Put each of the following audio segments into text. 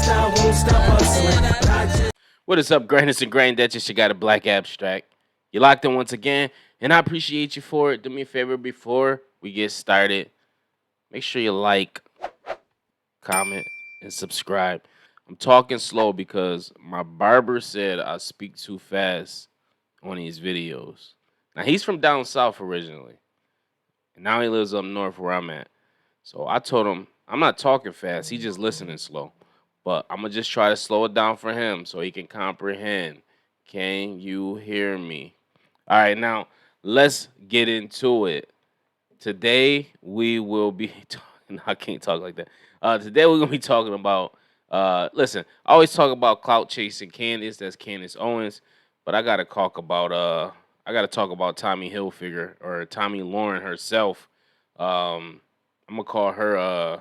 I won't stop hustling. What is up, Grandest and Grandduchess? You got a black abstract. You locked in once again, and I appreciate you for it. Do me a favor before we get started. Make sure you like, comment, and subscribe. I'm talking slow because my barber said I speak too fast on these videos. Now, he's from down south originally, and now he lives up north where I'm at. So I told him, I'm not talking fast. He's just listening slow. But I'm going to just try to slow it down for him so he can comprehend. Can you hear me? All right, now let's get into it. Today we will be talking. I can't talk like that. Today we're gonna be talking about. Listen, I always talk about clout chasing Candace. That's Candace Owens, but I gotta talk about. I gotta talk about Tommy Hilfiger or Tomi Lahren herself. I'm gonna call her.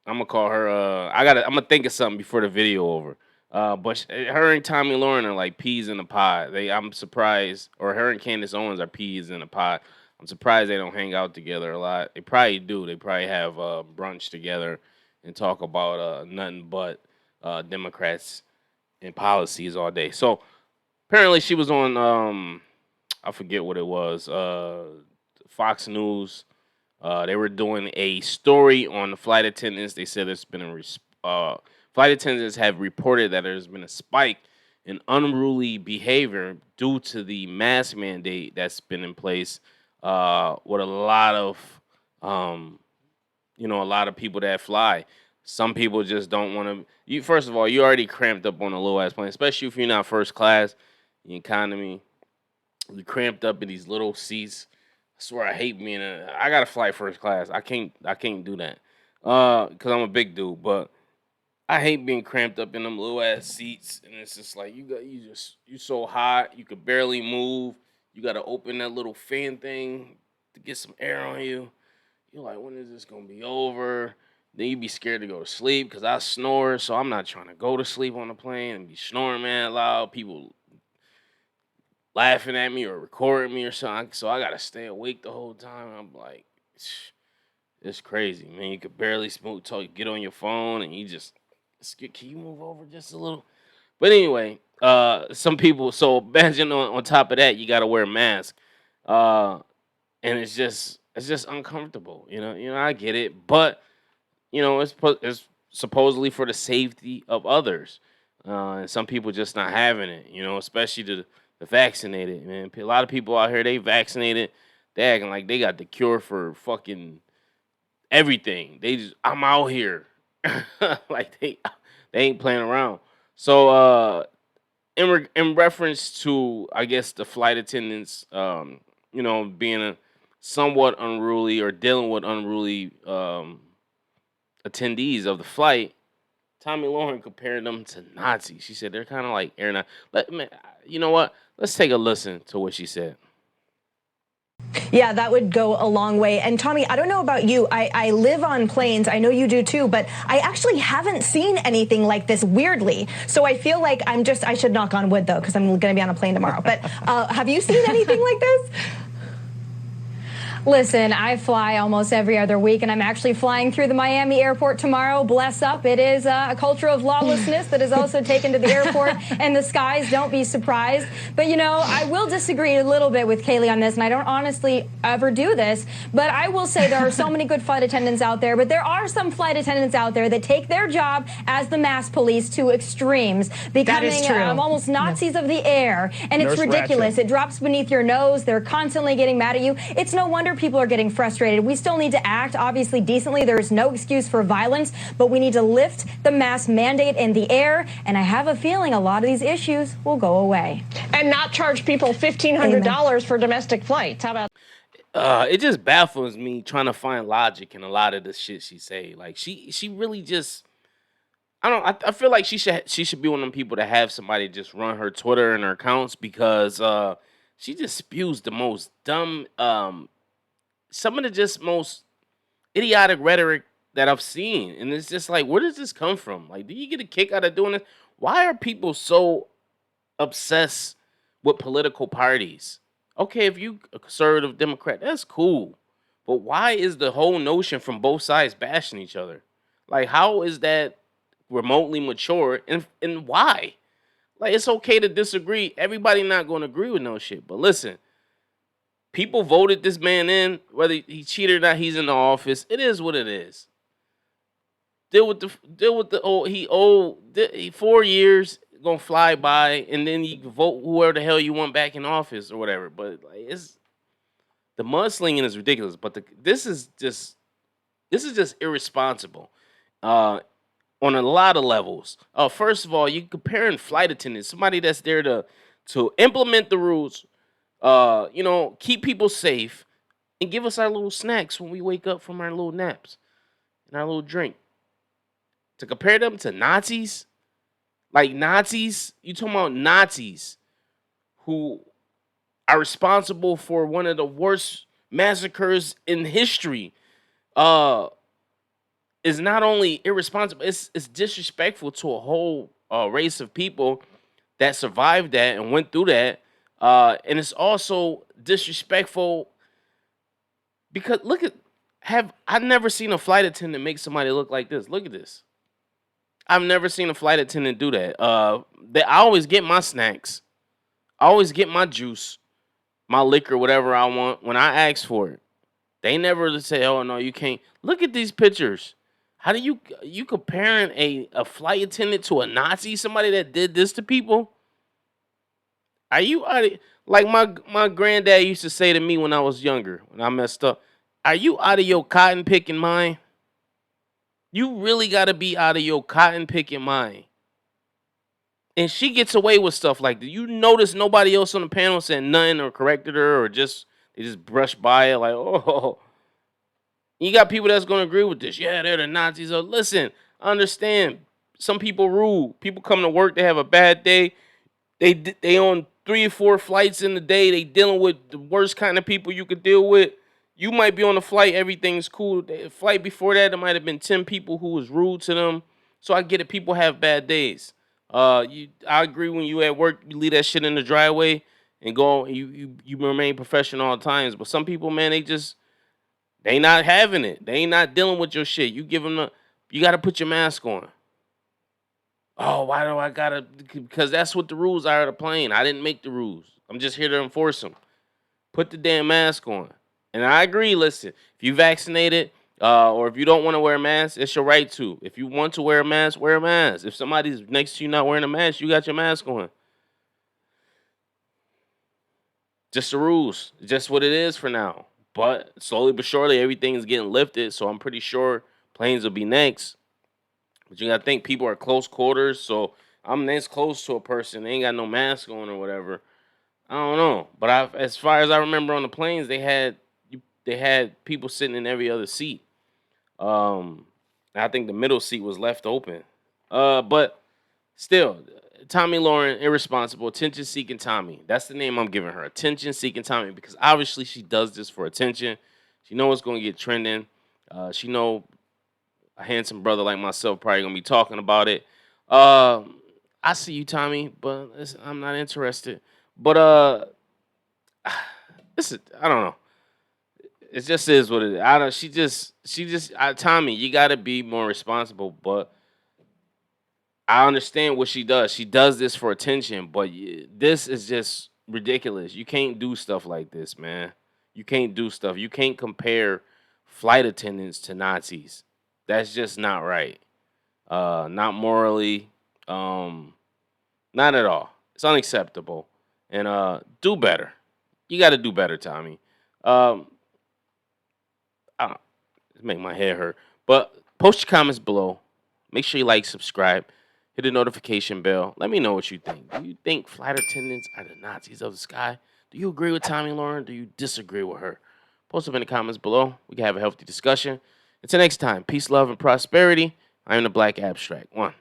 I'm gonna think of something before the video over. But her and Tomi Lahren are like peas in a pod. I'm surprised, or her and Candace Owens are peas in a pod. I'm surprised they don't hang out together a lot. They probably do. They probably have brunch together and talk about nothing but Democrats and policies all day. So apparently she was on I forget what it was, Fox News. They were doing a story on the flight attendants. They said there's been flight attendants have reported that there's been a spike in unruly behavior due to the mask mandate that's been in place with a lot of, a lot of people that fly. Some people just don't want to. You first of all, you already cramped up on a low ass plane, especially if you're not first class, the economy. You cramped up in these little seats. I swear I hate being I gotta fly first class. I can't do that. Cause I'm a big dude, but I hate being cramped up in them little ass seats. And it's just like you so hot, you could barely move. You gotta open that little fan thing to get some air on you. You're like, when is this gonna be over? Then you be scared to go to sleep because I snore, so I'm not trying to go to sleep on the plane and be snoring man loud. People laughing at me or recording me or something. So I gotta stay awake the whole time. I'm like, it's crazy, man. You could barely smooth talk. You get on your phone and you just, can you move over just a little? But anyway, some people. So imagine on top of that, you gotta wear a mask, and it's just uncomfortable. I get it, but it's supposedly for the safety of others, and some people just not having it. Especially the vaccinated, man. A lot of people out here, they vaccinated. They acting like they got the cure for fucking everything. I'm out here. Like they ain't playing around. So in reference to, I guess, the flight attendants, being a somewhat unruly or dealing with unruly attendees of the flight, Tomi Lahren compared them to Nazis. She said they're kind of like air Nazis. You know what? Let's take a listen to what she said. Yeah, that would go a long way. And Tommy, I don't know about you. I live on planes. I know you do too, but I actually haven't seen anything like this, weirdly. So I feel like I should knock on wood though, because I'm going to be on a plane tomorrow. But have you seen anything like this? Listen, I fly almost every other week, and I'm actually flying through the Miami airport tomorrow. Bless up. It is a culture of lawlessness that is also taken to the airport and the skies. Don't be surprised. But, I will disagree a little bit with Kaylee on this, and I don't honestly ever do this. But I will say there are so many good flight attendants out there, but there are some flight attendants out there that take their job as the mass police to extremes, becoming almost Nazis of the air. And it's ridiculous. Ratchet. It drops beneath your nose. They're constantly getting mad at you. It's no wonder people are getting frustrated. We still need to act, obviously, decently. There is no excuse for violence, but we need to lift the mask mandate in the air, and I have a feeling a lot of these issues will go away. And not charge people $1,500 for domestic flights. How about it just baffles me trying to find logic in a lot of the shit she say. Like she really just I feel like she should be one of them people that have somebody just run her Twitter and her accounts because she just spews the most dumb some of the just most idiotic rhetoric that I've seen. And it's just like, where does this come from? Like, do you get a kick out of doing this? Why are people so obsessed with political parties? Okay, if you a conservative Democrat, that's cool. But why is the whole notion from both sides bashing each other? Like, how is that remotely mature, and why? Like, it's okay to disagree. Everybody not going to agree with no shit. But listen, people voted this man in, whether he cheated or not. He's in the office. It is what it is. Deal with the he 4 years gonna fly by, and then you can vote whoever the hell you want back in office or whatever. But like, it's the mudslinging is ridiculous. But this is just irresponsible. On a lot of levels. First of all, you comparing flight attendants, somebody that's there to implement the rules, keep people safe, and give us our little snacks when we wake up from our little naps and our little drink. To compare them to Nazis, like Nazis, you talking about Nazis who are responsible for one of the worst massacres in history. Is not only irresponsible, it's disrespectful to a whole race of people that survived that and went through that. And it's also disrespectful because I've never seen a flight attendant make somebody look like this. Look at this. I've never seen a flight attendant do that. I always get my snacks. I always get my juice, my liquor, whatever I want when I ask for it. They never say, "Oh no, you can't." Look at these pictures. How do you comparing a flight attendant to a Nazi, somebody that did this to people? Are you like my granddad used to say to me when I was younger, when I messed up? Are you out of your cotton picking mind? You really got to be out of your cotton picking mind. And she gets away with stuff like that. You notice nobody else on the panel said nothing or corrected her or they just brushed by it like, oh. You got people that's going to agree with this. Yeah, they're the Nazis. Oh, listen, understand. Some people rule. People come to work, they have a bad day. They on 3 or 4 flights in the day. They dealing with the worst kind of people you could deal with. You might be on a flight, everything's cool. The flight before that, there might have been 10 people who was rude to them. So I get it. People have bad days. I agree when you at work, you leave that shit in the driveway and go. You remain professional all times. But some people, man, they not having it. They ain't not dealing with your shit. You give them you got to put your mask on. Oh, why do I got to? Because that's what the rules are of the plane. I didn't make the rules. I'm just here to enforce them. Put the damn mask on. And I agree, listen, if you vaccinated or if you don't want to wear a mask, it's your right to. If you want to wear a mask, wear a mask. If somebody's next to you not wearing a mask, you got your mask on. Just the rules. Just what it is for now. But slowly but surely, everything is getting lifted. So I'm pretty sure planes will be next. But you got to think people are close quarters. So I'm this close to a person. They ain't got no mask on or whatever. I don't know. But as far as I remember on the planes, they had people sitting in every other seat. I think the middle seat was left open. But still, Tomi Lahren, irresponsible, attention-seeking Tommy. That's the name I'm giving her, attention-seeking Tommy, because obviously she does this for attention. She knows it's going to get trending. She know a handsome brother like myself probably going to be talking about it. I see you, Tommy, but listen, I'm not interested. But I don't know. It just is what it is. Tommy, you got to be more responsible, but I understand what she does. She does this for attention, but this is just ridiculous. You can't do stuff like this, man. You can't do stuff. You can't compare flight attendants to Nazis. That's just not right. Not morally. Not at all. It's unacceptable. And do better. You got to do better, Tommy. It's making my head hurt. But post your comments below. Make sure you like, subscribe. Hit the notification bell. Let me know what you think. Do you think flight attendants are the Nazis of the sky? Do you agree with Tomi Lahren? Do you disagree with her? Post them in the comments below. We can have a healthy discussion. Until next time, peace, love, and prosperity. I am the Black Abstract. 1.